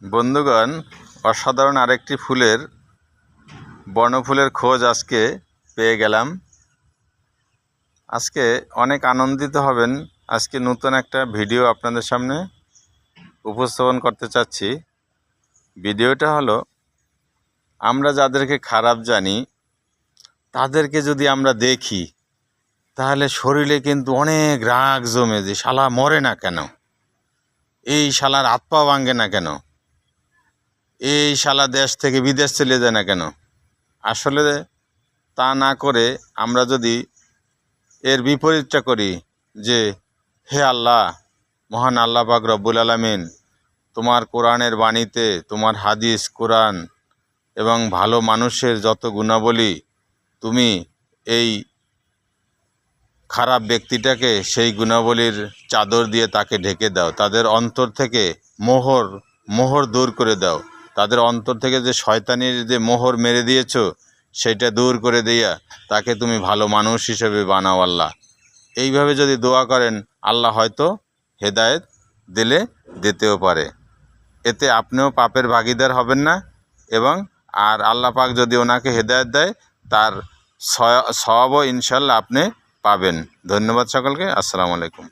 বন্ধুগণ, অসাধারণ আরেকটি ফুলের বর্ণফুলের খোঁজ আজকে পেয়ে গেলাম। আজকে অনেক আনন্দিত হবেন। আজকে নতুন একটা ভিডিও আপনাদের সামনে উপস্থাপন করতে চাচ্ছি। ভিডিওটা হলো, আমরা যাদেরকে খারাপ জানি তাদেরকে যদি আমরা দেখি তাহলে শরীরে কিন্তু অনেক রাগ জমে, যে শালা মরে না কেন, এই শালার হাত পা ভাঙে না কেন, এই শালা দেশ থেকে বিদেশ চলে যায় না কেন। আসলে তা না করে আমরা যদি এর বিপরীতটা করি, যে হে আল্লাহ, মহান আল্লাহ পাক রব্বুল আলামিন, তোমার কোরআনের বাণীতে, তোমার হাদিস কোরআন এবং ভালো মানুষের যত গুণাবলী, তুমি এই খারাপ ব্যক্তিটাকে সেই গুণাবলীর চাদর দিয়ে তাকে ঢেকে দাও, তাদের অন্তর থেকে মোহর দূর করে দাও, তাদের অন্তর থেকে যে শয়তানির যে মোহর মেরে দিয়েছো সেটা দূর করে দিয়া তাকে তুমি ভালো মানুষ হিসেবে বানাও আল্লাহ। এইভাবে যদি দোয়া করেন, আল্লাহ হয়তো হেদায়েত দিতেও পারে। এতে আপনিও পাপের ভাগীদার হবেন না, এবং আর আল্লাহ পাক যদি ওনাকে হেদায়েত দেয়, তার সওয়াবও ইনশাল্লাহ আপনি পাবেন। ধন্যবাদ সকলকে। আসসালামু আলাইকুম।